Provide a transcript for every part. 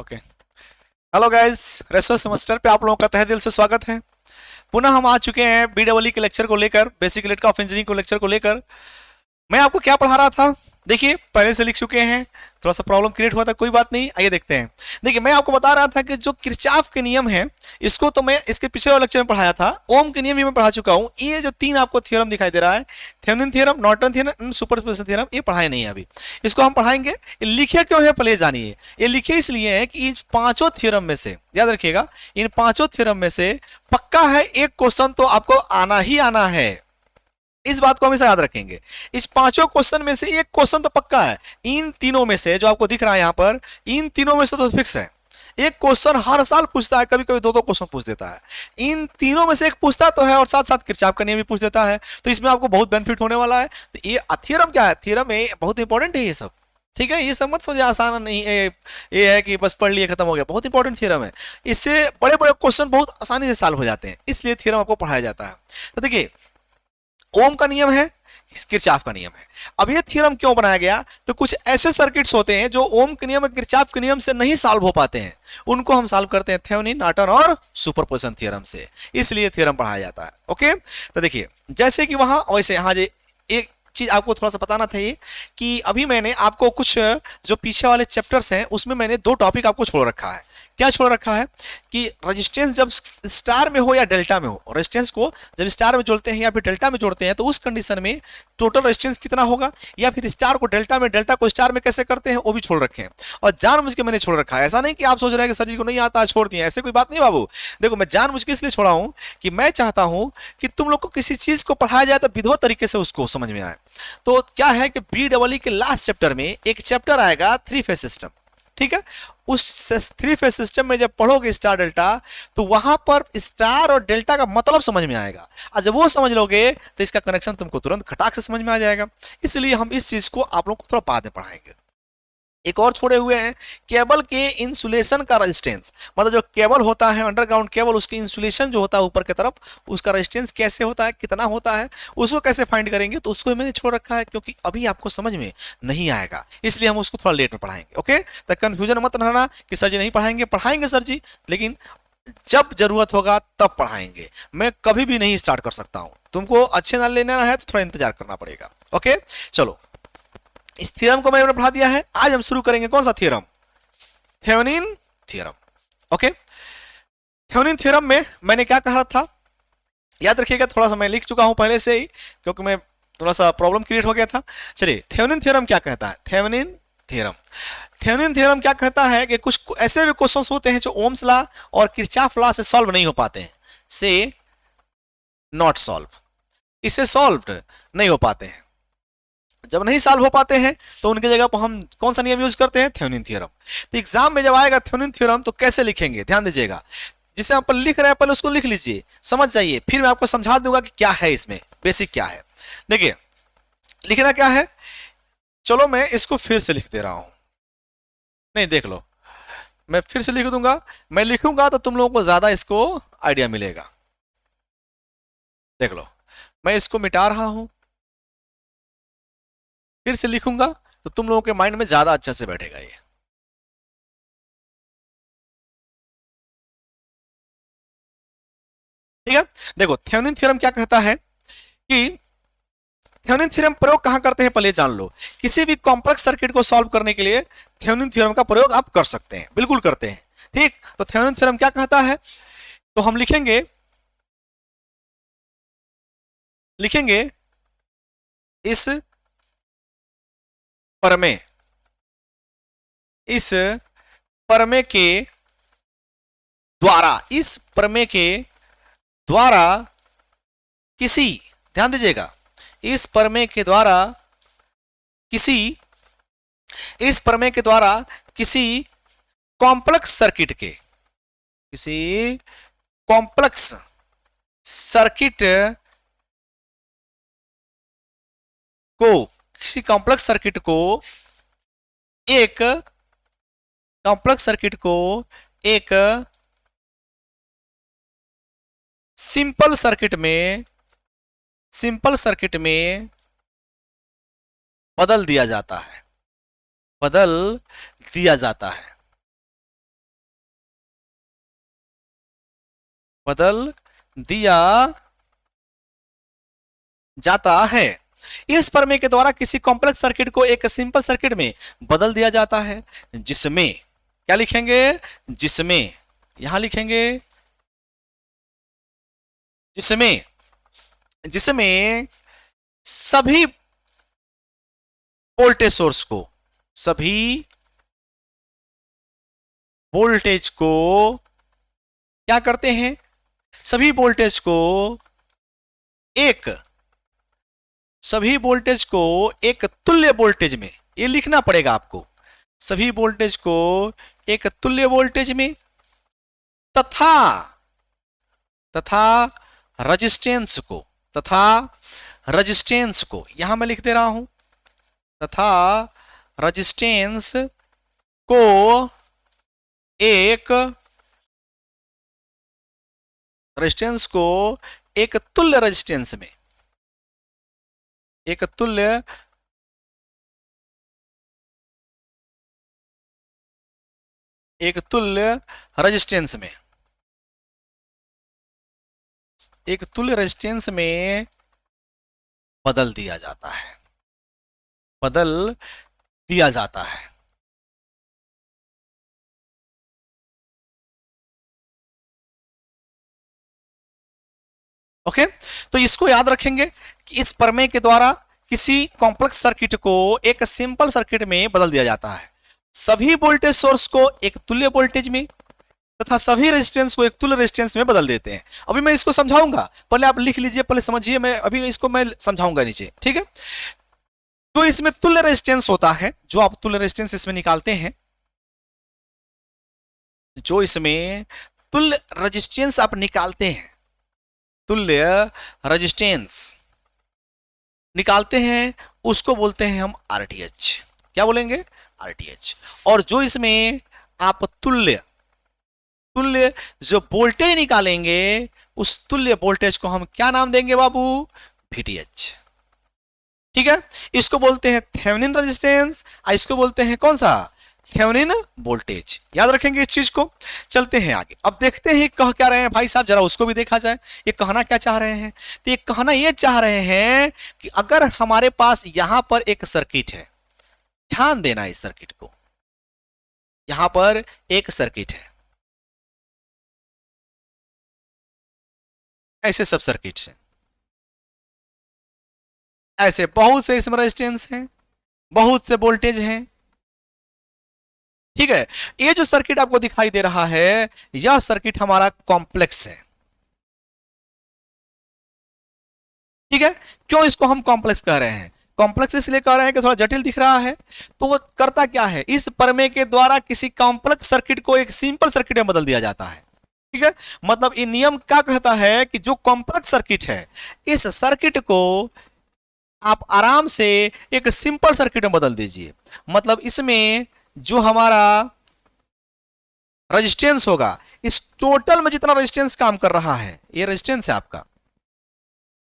Okay. Hello guys, रेसो semester पे आप लोगों का तहे दिल से स्वागत है। पुनः हम आ चुके हैं बीडब्ल्यू के लेक्चर को लेकर, बेसिक इलेक्ट्रिकल ऑफ इंजीनियरिंग को लेक्चर को लेकर। मैं आपको क्या पढ़ा रहा था, देखिए पहले से लिख चुके हैं, थोड़ा सा प्रॉब्लम क्रिएट हुआ था, कोई बात नहीं, आइए देखते हैं। देखिए मैं आपको बता रहा था कि जो किरचॉफ के नियम है, इसको तो मैं इसके पिछले वाले लेक्चर में पढ़ाया था। ओम के नियम भी मैं पढ़ा चुका हूं। ये जो तीन आपको थ्योरम दिखाई दे रहा है, Thevenin theorem, Norton theorem, superposition theorem, ये पढ़ाए नहीं है अभी, इसको हम पढ़ाएंगे। ये लिखे क्यों है पहले जानिए। ये लिखे इसलिए है कि इन पांचों थ्योरम में से, याद रखिएगा, इन पांचों थ्योरम में से पक्का है एक क्वेश्चन तो आपको आना ही आना है। इस बात को हमेशा याद रखेंगे। इस पांचों क्वेश्चन में से एक क्वेश्चन तो पक्का है। इन तीनों में से जो आपको दिख रहा है यहां पर, इन तीनों में से तो फिक्स है। एक क्वेश्चन हर साल पूछता है, कभी कभी दो दो क्वेश्चन पूछ देता है। इन तीनों में से एक पूछता तो है और साथ साथ किरचॉफ का नियम भी पूछ देता है। तो इसमें आपको बहुत बेनिफिट होने वाला है। तो ये थ्योरम क्या है, थ्योरम है, बहुत इंपॉर्टेंट है ये सब। ठीक है, ये सब मत समझे आसान नहीं है, ये है कि बस पढ़ लिए खत्म हो गया। बहुत इंपॉर्टेंट थ्योरम है, इससे बड़े बड़े क्वेश्चन बहुत आसानी से सॉल्व हो जाते हैं, इसलिए थ्योरम आपको पढ़ाया जाता है। तो देखिए, ओम का नियम है, किरचॉफ का नियम है। अब ये थ्योरम क्यों बनाया गया, तो कुछ ऐसे सर्किट्स होते हैं जो ओम के नियम और किरचॉफ के नियम से नहीं सॉल्व हो पाते हैं, उनको हम सॉल्व करते हैं थेवेनिन, नॉर्टन और सुपरपोजिशन थ्योरम से, इसलिए थ्योरम पढ़ाया जाता है। ओके, तो देखिए जैसे कि वहां वैसे यहाँ एक चीज आपको थोड़ा सा बताना था, ये कि अभी मैंने आपको कुछ जो पीछे वाले चैप्टर्स हैं उसमें मैंने दो टॉपिक आपको छोड़ रखा है। क्या छोड़ रखा है कि रेजिस्टेंस जब स्टार में हो या डेल्टा में हो, रेजिस्टेंस को जब स्टार में जोड़ते हैं या फिर डेल्टा में जोड़ते हैं तो उस कंडीशन में टोटल रेजिस्टेंस कितना होगा, या फिर स्टार को डेल्टा में, डेल्टा को स्टार में कैसे करते हैं, वो भी छोड़ रखे हैं। और जानबूझ के मैंने छोड़ रखा है, ऐसा नहीं कि आप सोच रहे हैं कि सर जी को नहीं आता छोड़ दिए, ऐसे कोई बात नहीं बाबू। देखो मैं जानबूझ के इसलिए छोड़ा हूं कि मैं चाहता हूं कि तुम लोग को किसी चीज को पढ़ाया जाए तो विधिवत तरीके से उसको समझ में आए। तो क्या है कि बीडब्ल्यू के लास्ट चैप्टर में एक चैप्टर आएगा थ्री फेज सिस्टम। ठीक है, उस थ्री फेज सिस्टम में जब पढ़ोगे स्टार डेल्टा, तो वहां पर स्टार और डेल्टा का मतलब समझ में आएगा, और जब वो समझ लोगे तो इसका कनेक्शन तुमको तुरंत खटाक से समझ में आ जाएगा। इसलिए हम इस चीज को आप लोगों को थोड़ा बाद में पढ़ाएंगे। एक और छोड़े हुए हैं, केबल के इंसुलेशन का रेजिस्टेंस, मतलब जो केबल होता है अंडरग्राउंड केबल, उसके इंसुलेशन जो होता है ऊपर की तरफ, उसका रेजिस्टेंस कैसे होता है, कितना होता है, उसको कैसे फाइंड करेंगे, तो उसको मैंने छोड़ रखा है क्योंकि अभी आपको समझ में नहीं आएगा, इसलिए हम उसको थोड़ा लेट में पढ़ाएंगे। ओके, तो कंफ्यूजन मत रहना कि सर जी नहीं पढ़ाएंगे, पढ़ाएंगे सर जी, लेकिन जब जरूरत होगा तब पढ़ाएंगे। मैं कभी भी नहीं स्टार्ट कर सकता हूं, तुमको अच्छे ना लेना है तो थोड़ा इंतजार करना पड़ेगा। ओके चलो, इस थ्योरम को मैंने पढ़ा दिया है। आज हम शुरू करेंगे कौन सा theorem, Thevenin theorem. Okay, Thevenin theorem में मैंने क्या कहा था, याद रखिएगा, थोड़ा सा मैं लिख चुका हूं पहले से ही क्योंकि मैं थोड़ा सा प्रॉब्लम क्रिएट हो गया था। चलिए, थेवेनिन थ्योरम क्या कहता है, थेवेनिन थ्योरम, थेवेनिन थ्योरम क्या कहता है कि कुछ ऐसे भी क्वेश्चंस होते हैं जो ओम्स लॉ और किरचॉफ लॉ से सॉल्व नहीं हो पाते हैं, से नॉट सॉल्व, इससे सॉल्व नहीं हो पाते हैं। जब नहीं सॉल्व हो पाते हैं तो उनकी जगह पर हम कौन सा नियम यूज करते हैं, थेवेनिन थ्योरम। तो एग्जाम में जब आएगा थेवेनिन थ्योरम तो कैसे लिखेंगे, ध्यान दीजिएगा, जिसे आप लिख रहे हैं पहले उसको लिख लीजिए, समझ जाइए, फिर मैं आपको समझा दूंगा कि क्या है इसमें बेसिक क्या है। देखिए लिखना क्या है, चलो मैं इसको फिर से लिख दे रहा हूं, नहीं देख लो, मैं फिर से लिख दूंगा, मैं लिखूंगा तो तुम लोगों को ज्यादा इसको आइडिया मिलेगा। देख लो, मैं इसको मिटा रहा हूं, फिर से लिखूंगा तो तुम लोगों के माइंड में ज्यादा अच्छा से बैठेगा ये। ठीक है, देखो थेवेनिन थ्योरम क्या कहता है कि थेवेनिन थ्योरम प्रयोग कहां करते हैं पहले जान लो। किसी भी कॉम्प्लेक्स सर्किट को सॉल्व करने के लिए थेवेनिन थ्योरम का प्रयोग आप कर सकते हैं, बिल्कुल करते हैं। ठीक, तो थेवेनिन थ्योरम क्या कहता है, तो हम लिखेंगे, लिखेंगे इस प्रमेय, इस प्रमेय के द्वारा, इस प्रमेय के द्वारा किसी, ध्यान दीजिएगा, इस प्रमेय के द्वारा किसी, इस प्रमेय के द्वारा किसी कॉम्प्लेक्स सर्किट के, किसी कॉम्प्लेक्स सर्किट को, किसी कॉम्प्लेक्स सर्किट को एक, कॉम्प्लेक्स सर्किट को एक सिंपल सर्किट में, सिंपल सर्किट में बदल दिया जाता है, बदल दिया जाता है। बदल दिया जाता है। इस प्रमेय के द्वारा किसी कॉम्प्लेक्स सर्किट को एक सिंपल सर्किट में बदल दिया जाता है, जिसमें क्या लिखेंगे, जिसमें, यहां लिखेंगे जिसमें, जिसमें सभी वोल्टेज सोर्स को, सभी वोल्टेज को क्या करते हैं, सभी वोल्टेज को एक, सभी वोल्टेज को एक तुल्य वोल्टेज में, ये लिखना पड़ेगा आपको, सभी वोल्टेज को एक तुल्य वोल्टेज में तथा, तथा रेजिस्टेंस को, तथा रेजिस्टेंस को, यहां मैं लिख दे रहा हूं, तथा रेजिस्टेंस को एक, रेजिस्टेंस को एक तुल्य रेजिस्टेंस में, एक तुल्य रेजिस्टेंस में, एक तुल्य रेजिस्टेंस में बदल दिया जाता है, बदल दिया जाता है। ओके, तो इसको याद रखेंगे कि इस प्रमेय के द्वारा किसी कॉम्प्लेक्स सर्किट को एक सिंपल सर्किट में बदल दिया जाता है, सभी वोल्टेज सोर्स को एक तुल्य वोल्टेज में तथा सभी रेजिस्टेंस को एक तुल्य रेजिस्टेंस में बदल देते हैं। अभी मैं इसको समझाऊंगा, पहले आप लिख लीजिए, पहले समझिए, मैं अभी इसको मैं समझाऊंगा नीचे, ठीक है। तो इसमें तुल्य रेजिस्टेंस होता है, जो आप तुल्य रेजिस्टेंस इसमें निकालते हैं, जो इसमें तुल्य रेजिस्टेंस आप निकालते हैं, तुल्य रेजिस्टेंस निकालते हैं, उसको बोलते हैं हम आरटीएच। क्या बोलेंगे, आरटीएच। और जो इसमें आप तुल्य जो वोल्टेज निकालेंगे, उस तुल्य वोल्टेज को हम क्या नाम देंगे बाबू, वीटीएच। ठीक है, इसको बोलते हैं थेवेनिन रेजिस्टेंस, इसको बोलते हैं कौन सा, थेवेनिन वोल्टेज। याद रखेंगे इस चीज को। चलते हैं आगे, अब देखते हैं कह क्या रहे हैं भाई साहब, जरा उसको भी देखा जाए, ये कहना क्या चाह रहे हैं। तो ये कहना ये चाह रहे हैं कि अगर हमारे पास यहां पर एक सर्किट है, ध्यान देना इस सर्किट को, यहां पर एक सर्किट है, ऐसे सब सर्किट हैं, ऐसे बहुत से इसमें रेजिस्टेंस हैं, बहुत से वोल्टेज हैं, ठीक है। ये जो सर्किट आपको दिखाई दे रहा है, यह सर्किट हमारा कॉम्प्लेक्स है, ठीक है। क्यों इसको हम कॉम्प्लेक्स कह रहे हैं, कॉम्प्लेक्स इसलिए कह रहे हैं कि थोड़ा जटिल दिख रहा है। तो वो करता क्या है, इस प्रमेय के द्वारा किसी कॉम्प्लेक्स सर्किट को एक सिंपल सर्किट में बदल दिया जाता है, ठीक है। मतलब ये नियम क्या कहता है कि जो कॉम्प्लेक्स सर्किट है, इस सर्किट को आप आराम से एक सिंपल सर्किट में बदल दीजिए। मतलब इसमें जो हमारा रेजिस्टेंस होगा, इस टोटल में जितना रेजिस्टेंस काम कर रहा है, ये रेजिस्टेंस है आपका,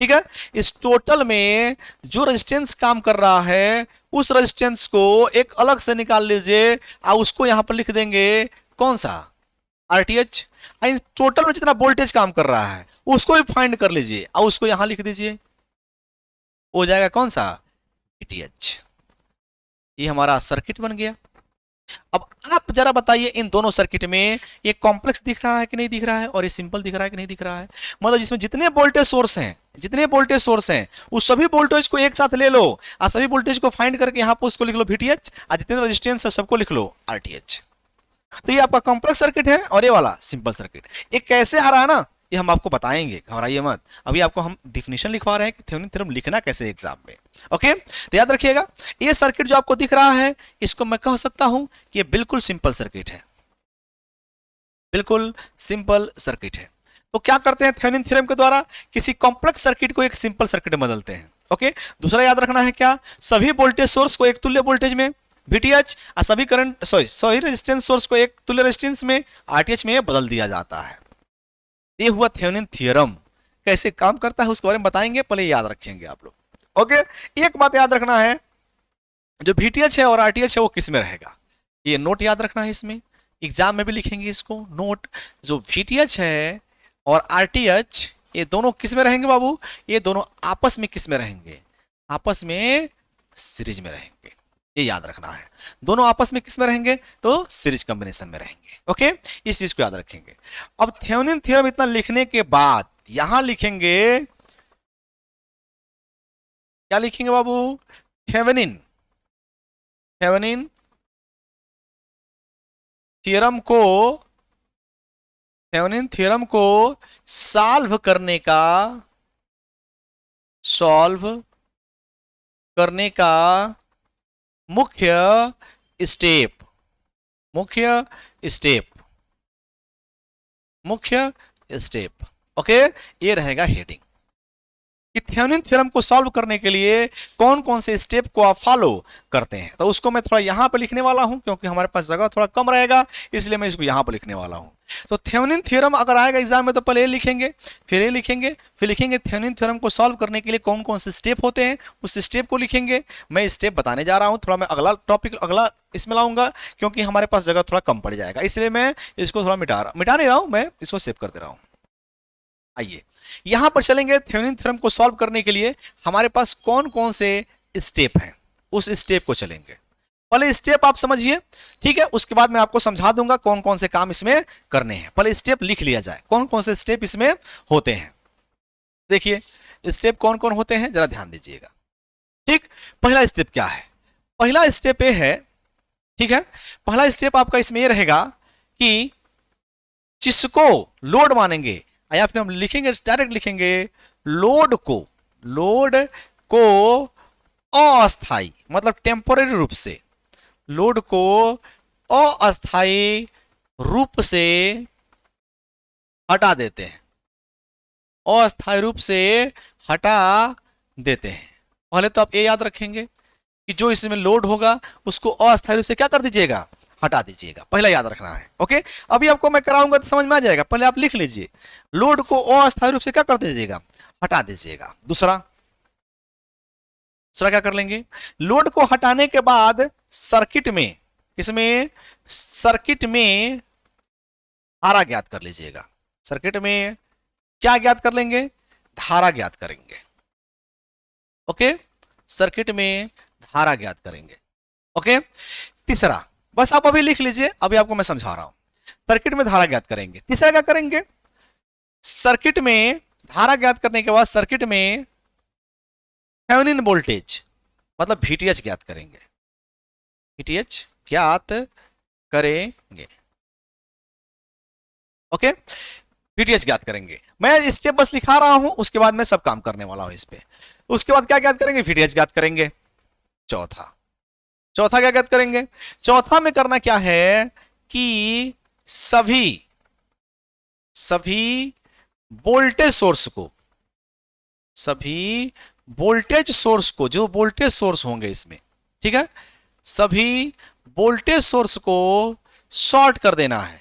ठीक है। इस टोटल में जो रेजिस्टेंस काम कर रहा है, उस रेजिस्टेंस को एक अलग से निकाल लीजिए और उसको यहां पर लिख देंगे कौन सा, आरटीएच। टोटल में जितना वोल्टेज काम कर रहा है उसको भी फाइंड कर लीजिए और उसको यहां लिख दीजिए, हो जाएगा कौन सा, वीटीएच। ये हमारा सर्किट बन गया। अब आप जरा बताइए, इन दोनों सर्किट में ये कॉम्प्लेक्स दिख रहा है कि नहीं दिख रहा है, और ये सिंपल दिख रहा है कि नहीं दिख रहा है। मतलब जिसमें जितने वोल्टेज सोर्स हैं, जितने वोल्टेज सोर्स हैं, उस सभी वोल्टेज को एक साथ ले लो और सभी वोल्टेज को फाइंड करके यहां पर उसको लिख लो वीटीएच, और जितने रेजिस्टेंस है सबको लिख लो आरटीएच। तो ये आपका कॉम्प्लेक्स सर्किट है और ये वाला सिंपल सर्किट। ये कैसे आ रहा है ना, ये हम आपको बताएंगे, घबराइए मत। अभी आपको हम डिफिनेशन लिखवा रहे हैं कि थेवेनिन थ्योरम लिखना कैसे एग्जाम में, ओके। तो याद रखिएगा, ये सर्किट जो आपको दिख रहा है, इसको मैं कह सकता हूं कि ये बिल्कुल सिंपल सर्किट है, बिल्कुल सिंपल सर्किट है। तो क्या करते हैं थेवेनिन थ्योरम के द्वारा, किसी कॉम्प्लेक्स सर्किट को एक सिंपल सर्किट में बदलते हैं, ओके। दूसरा याद रखना है क्या, सभी वोल्टेज सोर्स को एक तुल्य वोल्टेज में वीटीएच और सभी करंट सॉरी रेजिस्टेंस सोर्स को एक तुल्य रेजिस्टेंस में आरटीएच में बदल दिया जाता है। ये हुआ थेवेनिन थ्योरम। कैसे काम करता है उसके बारे में बताएंगे, पहले याद रखेंगे आप लोग, ओके। एक बात याद रखना है, जो वीटीएच है और आरटीएच है वो किस में रहेगा, ये नोट याद रखना है। इसमें एग्जाम में भी लिखेंगे इसको नोट, जो वीटीएच है और आरटीएच, ये दोनों किस में रहेंगे बाबू? ये दोनों आपस में किस में रहेंगे? आपस में सीरीज में रहेंगे, ये याद रखना है। दोनों आपस में किस में रहेंगे? तो सीरीज कॉम्बिनेशन में रहेंगे। ओके, इस चीज को याद रखेंगे। अब थेवेनिन थ्योरम इतना लिखने के बाद यहां लिखेंगे, क्या लिखेंगे बाबू? थेवेनिन थेवेनिन थ्योरम को थेवेनिन थ्योरम को सॉल्व करने का मुख्य स्टेप मुख्य स्टेप ओके, ये रहेगा हेडिंग कि थेवेनिन थ्योरम को सॉल्व करने के लिए कौन कौन से स्टेप को आप फॉलो करते हैं। तो उसको मैं थोड़ा यहां पर लिखने वाला हूं, क्योंकि हमारे पास जगह थोड़ा कम रहेगा, इसलिए मैं इसको यहां पर लिखने वाला हूं। तो थेवेनिन थ्योरम अगर आएगा एग्जाम में तो पहले ये लिखेंगे, फिर ये लिखेंगे, फिर लिखेंगे थेवेनिन थ्योरम को सॉल्व करने के लिए कौन कौन से स्टेप होते हैं, उस स्टेप को लिखेंगे। मैं स्टेप बताने जा रहा हूं, थोड़ा मैं अगला टॉपिक अगला इसमें लाऊंगा, क्योंकि हमारे पास जगह थोड़ा कम पड़ जाएगा, इसलिए मैं इसको थोड़ा मिटा नहीं रहा हूं, मैं इसको सेव कर दे रहा हूं। आइए यहां पर चलेंगे, थेवेनिन थ्योरम को सॉल्व करने के लिए हमारे पास कौन कौन से स्टेप हैं, उस स्टेप को चलेंगे। पहले स्टेप आप समझिए, ठीक है, उसके बाद मैं आपको समझा दूंगा कौन कौन से काम इसमें करने हैं। पहले स्टेप लिख लिया जाए, कौन कौन से स्टेप इसमें होते हैं। देखिए स्टेप कौन कौन होते हैं, जरा ध्यान दीजिएगा। ठीक, पहला स्टेप क्या है? पहला स्टेप ये है, ठीक है, पहला स्टेप आपका इसमें ये रहेगा कि जिसको लोड मानेंगे, या फिर हम लिखेंगे डायरेक्ट लिखेंगे लोड को अस्थाई, मतलब टेम्पोररी रूप से, लोड को अस्थाई रूप से हटा देते हैं, अस्थाई रूप से हटा देते हैं। पहले तो आप ये याद रखेंगे कि जो इसमें लोड होगा उसको अस्थाई रूप से क्या कर दीजिएगा? हटा दीजिएगा, पहला याद रखना है। ओके, अभी आपको मैं कराऊंगा तो समझ में आ जाएगा, पहले आप लिख लीजिए, लोड को अस्थायी रूप से क्या कर दीजिएगा? हटा दीजिएगा। दूसरा क्या कर लेंगे? लोड को हटाने के बाद सर्किट में, इसमें सर्किट में धारा ज्ञात कर लीजिएगा। सर्किट में क्या ज्ञात कर लेंगे? धारा ज्ञात करेंगे। ओके, सर्किट में धारा ज्ञात करेंगे। ओके, तीसरा बस आप अभी लिख लीजिए, अभी आपको मैं समझा रहा हूं। सर्किट में धारा ज्ञात करेंगे। तीसरा क्या करेंगे? सर्किट में धारा ज्ञात करने के बाद सर्किट में थेवेनिन वोल्टेज, मतलब वीटीएच ज्ञात करेंगे। वीटीएच ज्ञात करेंगे। ओके, वीटीएच ज्ञात करेंगे। मैं स्टेप बस लिखा रहा हूं, उसके बाद मैं सब काम करने वाला हूं इस पे। उसके बाद क्या ज्ञात करेंगे? वीटीएच ज्ञात करेंगे। चौथा क्या ज्ञात करेंगे? चौथा में करना क्या है कि सभी वोल्टेज सोर्स को, जो वोल्टेज सोर्स होंगे इसमें, ठीक है, सभी वोल्टेज सोर्स को शॉर्ट कर देना है।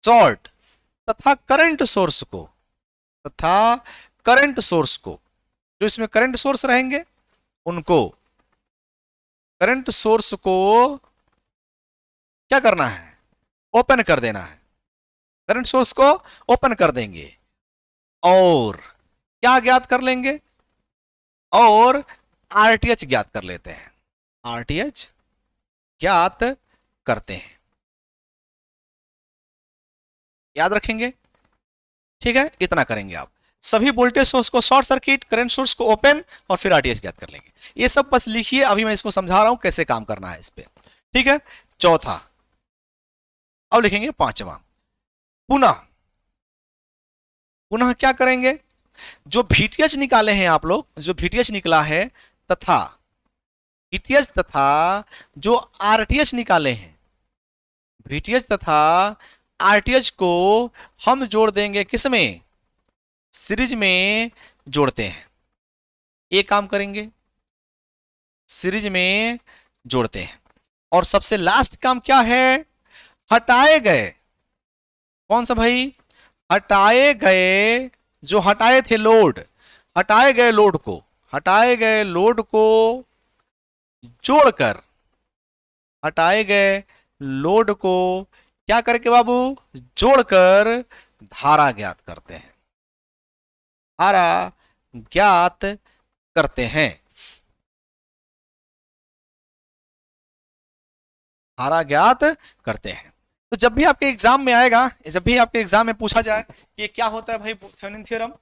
शॉर्ट तथा करंट सोर्स को, जो इसमें करंट सोर्स रहेंगे उनको, करंट सोर्स को क्या करना है? ओपन कर देना है। करंट सोर्स को ओपन कर देंगे और क्या ज्ञात कर लेंगे? और आरटीएच ज्ञात कर लेते हैं। आरटीएच ज्ञात करते हैं, याद रखेंगे, ठीक है, इतना करेंगे आप। सभी वोल्टेज सोर्स को शॉर्ट सर्किट, करंट सोर्स को ओपन, और फिर आरटीएच ज्ञात कर लेंगे। ये सब बस लिखिए, अभी मैं इसको समझा रहा हूं कैसे काम करना है इस पे, ठीक है। चौथा, अब लिखेंगे पांचवा। पुनः क्या करेंगे? जो वीटीएच निकाले हैं आप लोग, जो वीटीएच निकला है तथा जो आरटीएच निकाले हैं, वीटीएच तथा आरटीएच को हम जोड़ देंगे किसमें? सीरीज में जोड़ते हैं। ये काम करेंगे, सीरीज में जोड़ते हैं। और सबसे लास्ट काम क्या है? हटाए गए, कौन सा भाई? हटाए गए, जो हटाए थे लोड, हटाए गए लोड को जोड़कर, हटाए गए लोड को क्या करके बाबू? जोड़कर धारा ज्ञात करते हैं, धारा ज्ञात करते हैं, धारा ज्ञात करते हैं। तो जब भी आपके एग्जाम में आएगा, जब भी आपके एग्जाम में पूछा जाए कि ये क्या होता है भाई थेवेनिन थ्योरम,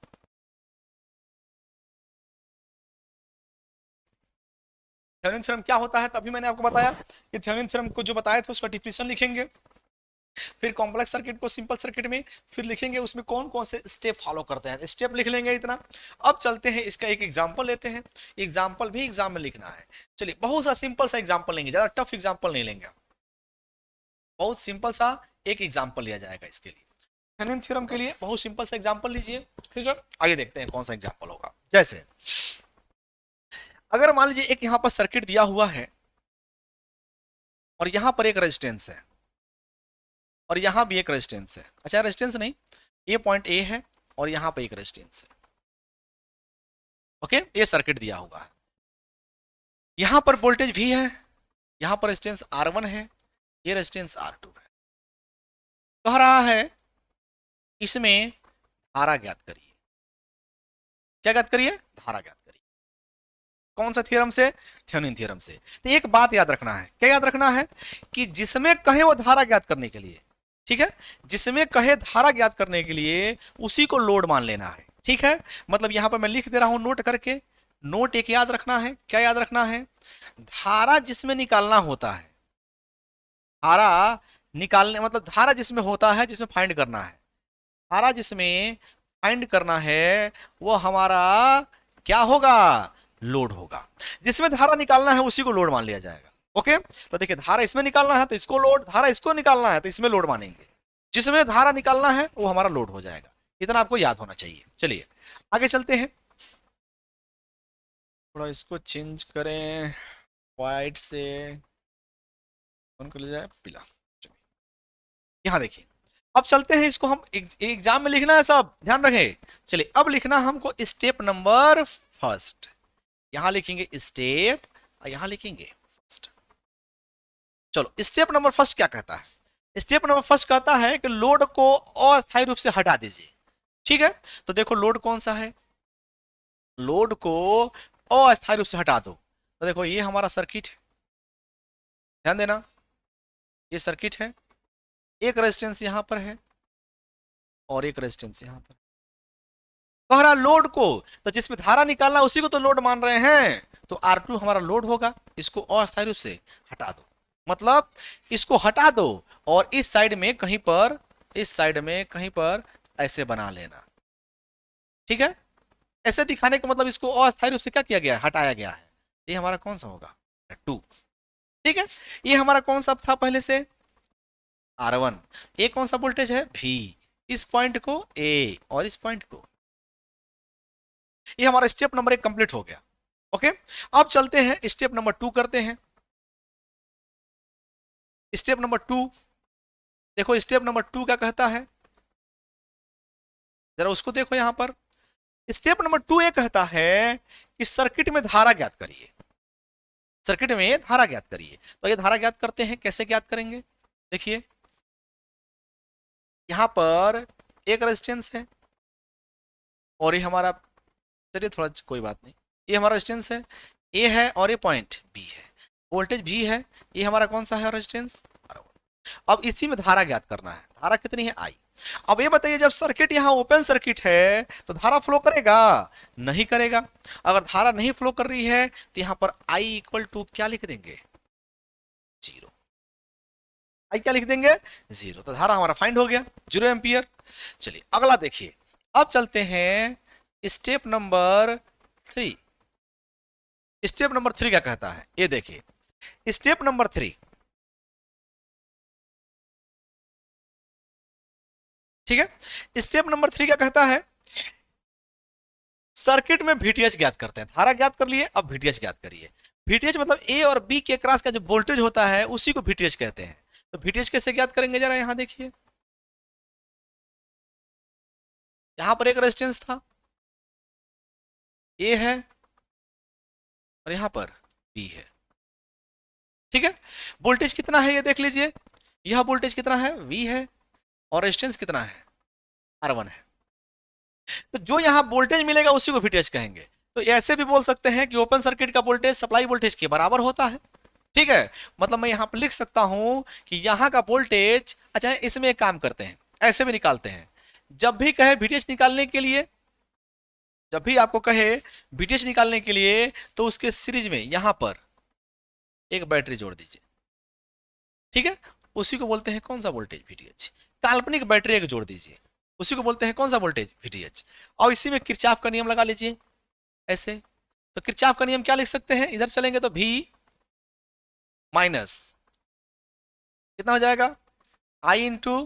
थेवेनिन थ्योरम क्या होता है, तभी मैंने आपको बताया कि थेवेनिन थ्योरम को जो बताए थे उसका डिफिनेशन लिखेंगे, फिर कॉम्प्लेक्स सर्किट को सिंपल सर्किट में, फिर लिखेंगे उसमें कौन कौन से स्टेप फॉलो करते हैं, स्टेप लिख लेंगे इतना। अब चलते हैं इसका एक एग्जांपल लेते हैं, एग्जांपल भी एग्जाम में लिखना है। चलिए बहुत सा सिंपल सा एग्जांपल लेंगे, ज्यादा टफ एग्जांपल नहीं लेंगे, बहुत सिंपल सा एक एग्जांपल लिया जाएगा इसके लिए। थेवेनिन थ्योरम के लिए बहुत सिंपल सा एग्जांपल लीजिए, ठीक है। आगे देखते हैं कौन सा एग्जांपल होगा। जैसे अगर मान लीजिए एक यहां पर सर्किट दिया हुआ है और यहां पर एक रेजिस्टेंस है और यहां भी एक रेजिस्टेंस है, अच्छा रेजिस्टेंस नहीं, ये पॉइंट ए है और यहां पर एक रेजिस्टेंस है, ओके, ये सर्किट दिया हुआ है। यहां पर वोल्टेज भी है, यहां पर रेजिस्टेंस R1 है, ये रेजिस्टेंस R2 है। कह रहा है इसमें धारा ज्ञात करिए, क्या ज्ञात करिए, धारा ज्ञात करिए। कौन सा थ्योरम से, थेवेनिन थ्योरम से। तो एक बात याद रखना है, क्या याद रखना है कि जिसमें कहे वो धारा ज्ञात करने के लिए, ठीक है, जिसमें कहे धारा ज्ञात करने के लिए उसी को लोड मान लेना है, ठीक है। मतलब यहां पर मैं लिख दे रहा हूं नोट करके, नोट एक याद रखना है, क्या याद रखना है, धारा जिसमें निकालना होता है, धारा निकालने मतलब धारा जिसमें होता है, जिसमें फाइंड करना है, धारा जिसमें फाइंड करना है वो हमारा क्या होगा, लोड होगा। जिसमें धारा निकालना है उसी को लोड मान लिया जाएगा, ओके। तो देखिए धारा इसमें निकालना है तो इसको लोड, धारा इसको निकालना है तो इसमें लोड मानेंगे, जिसमें धारा निकालना है वो हमारा लोड हो जाएगा। इतना आपको याद होना चाहिए। चलिए आगे चलते हैं, थोड़ा इसको चेंज करें, व्हाइट से कौन कर ले जाए पीला। यहां देखिए अब चलते हैं, इसको हम एग्जाम में लिखना है, सब ध्यान रखें। चलिए अब लिखना हमको स्टेप नंबर फर्स्ट, यहां लिखेंगे स्टेप और यहां लिखेंगे फर्स्ट। चलो स्टेप नंबर फर्स्ट क्या कहता है, स्टेप नंबर फर्स्ट कहता है कि लोड को अस्थायी रूप से हटा दीजिए, ठीक है। तो देखो लोड कौन सा है, लोड को अस्थायी रूप से हटा दो। तो देखो ये हमारा सर्किट है, ध्यान देना, ये सर्किट है, एक रेजिस्टेंस यहां पर है और एक रेजिस्टेंस यहां पर। कह रहा लोड को, तो जिसमें धारा निकालना उसी को तो लोड मान रहे हैं, तो R2 हमारा लोड होगा, इसको अस्थायी रूप से हटा दो, मतलब इसको हटा दो और इस साइड में कहीं पर, इस साइड में कहीं पर ऐसे बना लेना, ठीक है। ऐसे दिखाने का मतलब इसको अस्थायी रूप से क्या किया गया है, हटाया गया है। ये हमारा कौन सा होगा, 2, ठीक है। ये हमारा कौन सा था पहले से, R1, ये कौन सा वोल्टेज है V, इस पॉइंट को A और इस पॉइंट को, ये हमारा स्टेप नंबर 1 कंप्लीट हो गया, ओके। अब चलते हैं स्टेप नंबर 2 करते हैं। स्टेप नंबर 2 देखो, स्टेप नंबर 2 क्या कहता है, जरा उसको देखो यहां पर। स्टेप नंबर 2 ये कहता है कि सर्किट में धारा ज्ञात करिए, सर्किट में धारा ज्ञात करिए। तो ये धारा ज्ञात करते हैं, कैसे ज्ञात करेंगे, देखिए यहां पर एक रेजिस्टेंस है और ये हमारा, चलिए थोड़ा कोई बात नहीं, ये हमारा रेजिस्टेंस है ए है और ये पॉइंट बी है, वोल्टेज भी है, ये हमारा कौन सा है रेजिस्टेंस। अब इसी में धारा ज्ञात करना है, धारा कितनी है I। अब ये बताइए जब सर्किट यहाँ ओपन सर्किट है तो धारा फ्लो करेगा, नहीं करेगा। अगर धारा नहीं फ्लो कर रही है तो यहाँ पर I इक्वल टू क्या लिख देंगे, 0। I क्या लिख देंगे, 0। तो धारा हमारा फाइंड हो गया 0 एम्पियर। चलिए अगला देखिए, अब चलते हैं स्टेप नंबर 3। स्टेप नंबर 3 क्या कहता है, ये देखिए स्टेप नंबर 3, ठीक है। स्टेप नंबर 3 क्या कहता है, सर्किट में VTH ज्ञात करते हैं, धारा ज्ञात कर लिए, अब VTH ज्ञात करिए। VTH मतलब A और B के क्रॉस का जो वोल्टेज होता है उसी को VTH कहते हैं। तो VTH कैसे ज्ञात करेंगे, जरा यहां देखिए, यहां पर एक रेजिस्टेंस था A है और यहां पर B है, ठीक है। वोल्टेज कितना है ये देख लीजिए, यह वोल्टेज कितना है V है और रेजिस्टेंस कितना है R1 है। तो जो यहाँ वोल्टेज मिलेगा उसी को VTH कहेंगे। तो ऐसे भी बोल सकते हैं कि ओपन सर्किट का वोल्टेज सप्लाई वोल्टेज के बराबर होता है। ठीक है, मतलब मैं यहाँ पर लिख सकता हूं कि यहाँ का वोल्टेज, अच्छा इसमें एक काम करते हैं, ऐसे भी निकालते हैं। जब भी कहे VTH निकालने के लिए, जब भी आपको कहे VTH निकालने के लिए, तो उसके सीरीज में यहां पर एक बैटरी जोड़ दीजिए। ठीक है, उसी को बोलते हैं कौन सा वोल्टेज, VTH। काल्पनिक बैटरी एक जोड़ दीजिए, उसी को बोलते हैं कौन सा वोल्टेज, VTH। और इसी में किरचॉफ का नियम लगा लीजिए ऐसे। तो किरचॉफ का नियम क्या लिख सकते हैं, इधर चलेंगे तो V माइनस कितना हो जाएगा, I into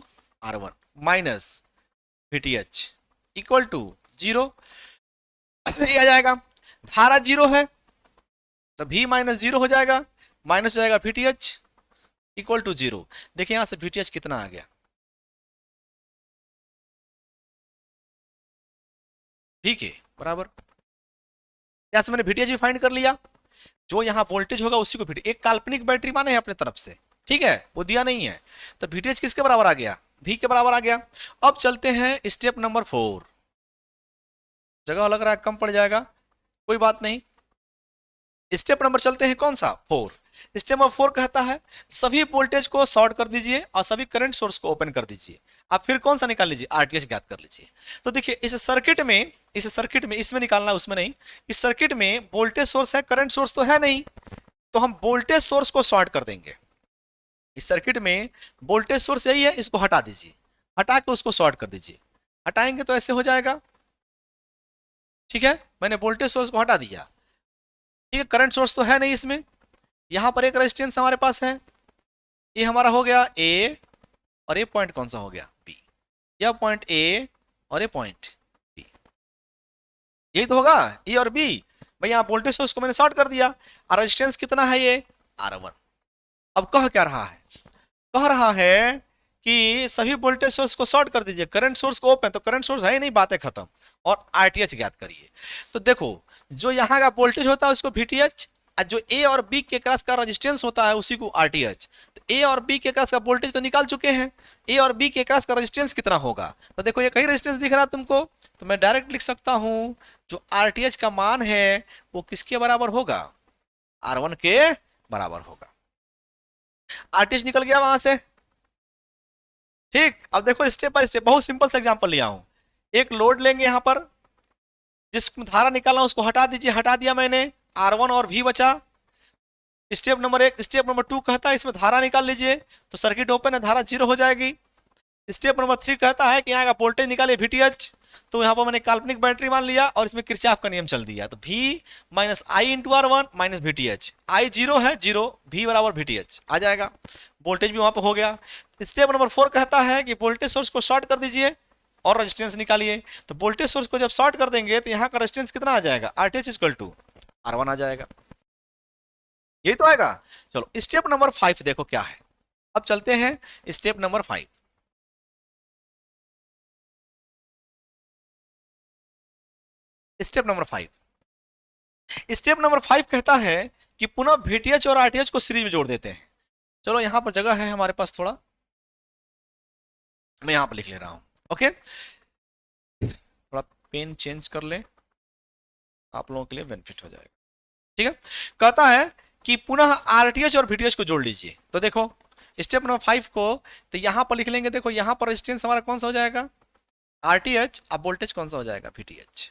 R1 minus VTH equal to 0। ये आ जाएगा, धारा 0 है तो V माइनस 0 हो जाएगा, माइनस हो जाएगा VTH इक्वल टू 0। देखिए यहां से VTH कितना आ गया, V के बराबर। यहां से मैंने VTH भी फाइंड कर लिया, जो यहाँ वोल्टेज होगा उसी को VTH, एक काल्पनिक बैटरी माने है अपने तरफ से, ठीक है, वो दिया नहीं है। तो VTH किसके बराबर आ गया, V के बराबर आ गया। अब चलते हैं स्टेप नंबर 4। जगह लग रहा है कम पड़ जाएगा, कोई बात नहीं। स्टेप नंबर चलते हैं कौन सा, 4। स्टेप नंबर 4 कहता है सभी वोल्टेज को शॉर्ट कर दीजिए और सभी करंट सोर्स को ओपन कर दीजिए। आप फिर कौन सा निकाल लीजिए, RTH ज्ञात कर लीजिए। तो देखिए इस सर्किट में इसमें निकालना, उसमें नहीं। इस सर्किट में वोल्टेज सोर्स है, करंट सोर्स तो है नहीं, तो हम वोल्टेज सोर्स को शॉर्ट कर देंगे। इस सर्किट में वोल्टेज सोर्स यही है, इसको हटा दीजिए, हटा के उसको शॉर्ट कर दीजिए। हटाएंगे तो ऐसे हो जाएगा, ठीक है, मैंने वोल्टेज सोर्स को हटा दिया। ठीक है, करंट सोर्स तो है नहीं इसमें। यहां पर एक रेजिस्टेंस हमारे पास है, ये हमारा हो गया A, और ये पॉइंट कौन सा हो गया, B। यह पॉइंट A और ये पॉइंट B, यही तो होगा E और B। भाई यहाँ वोल्टेज सोर्स को मैंने शॉर्ट कर दिया, और रेजिस्टेंस कितना है ये R1। अब कह क्या रहा है, कह रहा है कि सभी वोल्टेज सोर्स को शॉर्ट कर दीजिए, करंट सोर्स को ओपन, तो करंट सोर्स है ही नहीं, बातें खत्म, और RTH ज्ञात करिए। तो देखो जो यहाँ का वोल्टेज होता है उसको VTH, जो A और B के क्रॉस का रेजिस्टेंस होता है उसी को RTH। तो A और B के क्रॉस का वोल्टेज तो निकाल चुके हैं, A और B के क्रॉस का रेजिस्टेंस कितना होगा। तो देखो ये कहीं रेजिस्टेंस दिख रहा है तुमको, तो मैं डायरेक्ट लिख सकता हूं जो RTH का मान है वो किसके बराबर होगा, R1 के बराबर होगा। RTH निकल गया वहां से। ठीक, अब देखो स्टेप बाय स्टेप, बहुत सिंपल सा एग्जांपल लिया हूं। एक लोड लेंगे यहां पर, जिस धारा निकालना उसको हटा दीजिए, हटा दिया मैंने, R1 और V बचा। स्टेप नंबर 1, स्टेप नंबर 2 कहता है इसमें धारा निकाल लीजिए, तो सर्किट ओपन है, धारा 0 हो जाएगी। स्टेप नंबर 3 कहता है कि यहाँ का वोल्टेज निकालिए VTH, तो यहाँ पर मैंने काल्पनिक बैटरी मान लिया और इसमें किरचॉफ का नियम चल दिया, तो V minus I into R1 minus VTH। I 0 है, 0, V बराबर VTH आ जाएगा, वोल्टेज भी वहां पर हो गया। स्टेप नंबर 4 कहता है कि वोल्टेज सोर्स को शॉर्ट कर दीजिए और रेजिस्टेंस निकालिए। तो वोल्टेज सोर्स को जब शॉर्ट कर देंगे तो यहाँ का रेजिस्टेंस कितना आ जाएगा, RTH इक्वल टू R1 आ जाएगा, यही तो आएगा। चलो स्टेप नंबर 5 देखो क्या है। अब चलते हैं step number 5। Step number 5, step number 5 कहता है कि पुनः VTH और RTH को सीरीज में जोड़ देते हैं। चलो यहां पर जगह है हमारे पास थोड़ा, मैं यहां पर लिख ले रहा हूं, ओके। थोड़ा पेन चेंज कर ले, आप लोगों के लिए बेनिफिट हो जाएगा। ठीक है, कहता है कि पुनः RTH और VTH को जोड़ लीजिए। तो देखो स्टेप नंबर 5 को तो यहां पर लिख लेंगे, देखो यहां पर रेजिस्टेंस हमारा कौन सा हो जाएगा, RTH, अब वोल्टेज कौन सा हो जाएगा, VTH।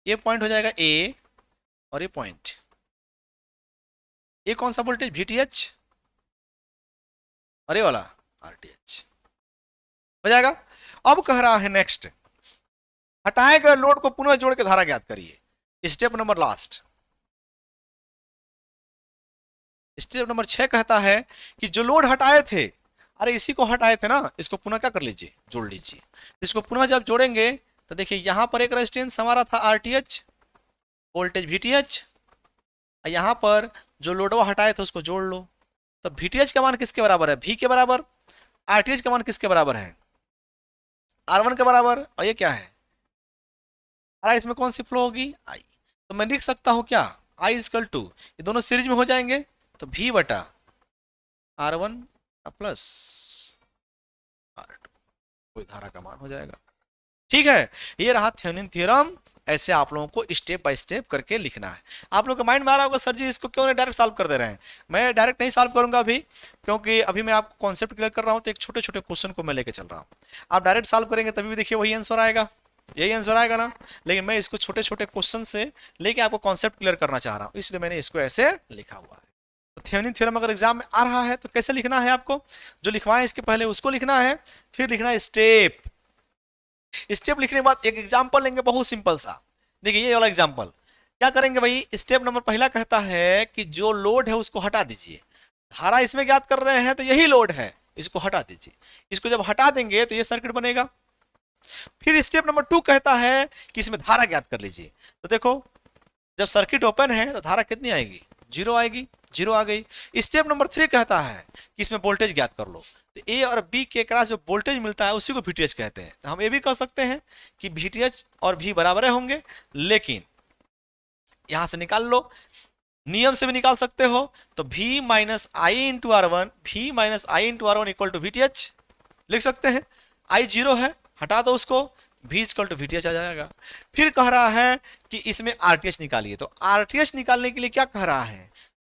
ये पॉइंट हो जाएगा A, और ये पॉइंट, ये कौन सा वोल्टेज, VTH, और ये वाला RTH हो जाएगा। अब कह रहा है नेक्स्ट, हटाए गए लोड को पुनः जोड़ के धारा ज्ञात करिए। Step number last, step number 6 कहता है कि जो लोड हटाए थे, अरे इसी को हटाए थे ना, इसको पुनः क्या कर लीजिए, जोड़ लीजिए। इसको पुनः जब जोड़ेंगे तो देखिए यहां पर एक रेजिस्टेंस हमारा था RTH, वोल्टेज VTH, यहां पर जो लोडवा हटाए थे उसको जोड़ लो। तो VTH का मान किसके बराबर है, V के बराबर। RTH का मान किसके बराबर है, R1 के बराबर। और ये क्या है, अरे इसमें कौन सी फ्लो होगी, I। तो मैं लिख सकता हूं क्या, I इक्वल टू, ये दोनों सीरीज में हो जाएंगे, तो V बटा R1 प्लस R2 कोई धारा का मान हो जाएगा। ठीक है, ये रहा थेवेनिन थ्योरम। ऐसे आप लोगों को स्टेप बाय स्टेप करके लिखना है। आप लोगों का माइंड में आ रहा होगा सर जी इसको क्यों नहीं डायरेक्ट सॉल्व कर दे रहे हैं। मैं डायरेक्ट नहीं सॉल्व करूंगा अभी, क्योंकि अभी मैं आपको कॉन्सेप्ट क्लियर कर रहा हूं, तो एक छोटे छोटे क्वेश्चन को मैं लेके चल रहा हूं। आप डायरेक्ट सॉल्व करेंगे तभी भी देखिए वही आंसर आएगा, यही आंसर आएगा ना। लेकिन मैं इसको छोटे छोटे क्वेश्चन से लेके आपको कॉन्सेप्ट क्लियर करना चाह रहा हूं, इसलिए मैंने इसको ऐसे लिखा हुआ है। तो थेवेनिन थ्योरम अगर एग्जाम में आ रहा है तो कैसे लिखना है आपको, जो लिखवाएं इसके पहले उसको लिखना है, फिर लिखना है स्टेप। स्टेप लिखने के बाद एक एग्जांपल लेंगे बहुत सिंपल सा। देखिए ये वाला एग्जांपल क्या करेंगे भाई, स्टेप नंबर पहला कहता है कि जो लोड है उसको हटा दीजिए। धारा इसमें ज्ञात कर रहे हैं तो यही लोड है, इसको हटा दीजिए। इसको जब हटा देंगे तो ये सर्किट बनेगा। फिर स्टेप नंबर 2 कहता है कि इसमें धारा ज्ञात कर लीजिए। तो देखो जब सर्किट ओपन है तो धारा कितनी आएगी, 0 आएगी, 0 आ गई। स्टेप नंबर 3 कहता है कि इसमें वोल्टेज ज्ञात कर लो। तो ए और बी के क्रॉस जो वोल्टेज मिलता है उसी को VTH कहते हैं। तो हम ये भी कह सकते हैं कि VTH और V बराबर होंगे, लेकिन यहां से निकाल लो, नियम से भी निकाल सकते हो। तो V minus I into R1, V minus I into R1 equal to VTH लिख सकते हैं। I 0 है, हटा दो उसको, V इक्वल टू VTH आ जाएगा। फिर कह रहा है कि इसमें RTH निकालिए। तो RTH निकालने के लिए क्या कह रहा है,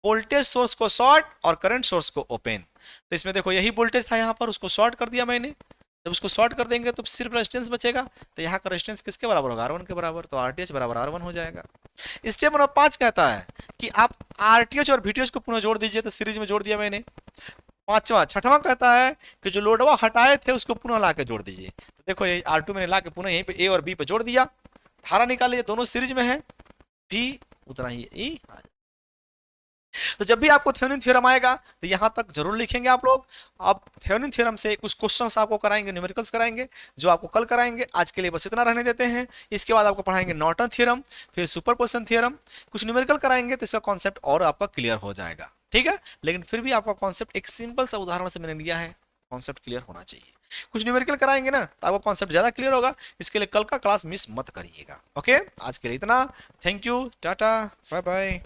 वोल्टेज सोर्स को शॉर्ट और करंट सोर्स को ओपन। तो इसमें देखो यही वोल्टेज था यहाँ पर, उसको शॉर्ट कर दिया मैंने। जब उसको शॉर्ट कर देंगे तो सिर्फ रेजिस्टेंस बचेगा। तो यहाँ का रेजिस्टेंस किसके बराबर होगा, R1 के बराबर। तो RTH बराबर R1 हो जाएगा। स्टेप नंबर 5 कहता है कि आप RTH और VTH को पुनः जोड़ दीजिए। तो सीरीज में जोड़ दिया मैंने। छठवां कहता है कि जो लोडवा हटाए थे उसको पुनः ला के जोड़ दीजिए। तो देखो ये R2 मैंने ला के पुनः यहीं पे A और B पे जोड़ दिया। धारा निकालिए, दोनों सीरीज में है, भी उतना ही E आ जाए। तो जब भी आपको थेवेनिन थ्योरम आएगा तो यहां तक जरूर लिखेंगे आप लोग। अब थेवेनिन थ्योरम से कुछ क्वेश्चंस आपको कराएंगे, न्यूमेरिकल्स कराएंगे, जो आपको कल कराएंगे। आज के लिए बस इतना रहने देते हैं। इसके बाद आपको पढ़ाएंगे नॉर्टन थ्योरम, फिर सुपरपोजिशन थ्योरम, कुछ न्यूमेरिकल कराएंगे, तो इसका कॉन्सेप्ट और आपका क्लियर हो जाएगा। ठीक है, लेकिन फिर भी आपका कॉन्सेप्ट एक सिंपल सा उदाहरण से मैंने लिया है, कॉन्सेप्ट क्लियर होना चाहिए। कुछ न्यूमेरिकल कराएंगे ना तो आपका कॉन्सेप्ट ज्यादा क्लियर होगा। इसके लिए कल का क्लास मिस मत करिएगा। ओके, आज के लिए इतना। Thank you, tata, bye bye.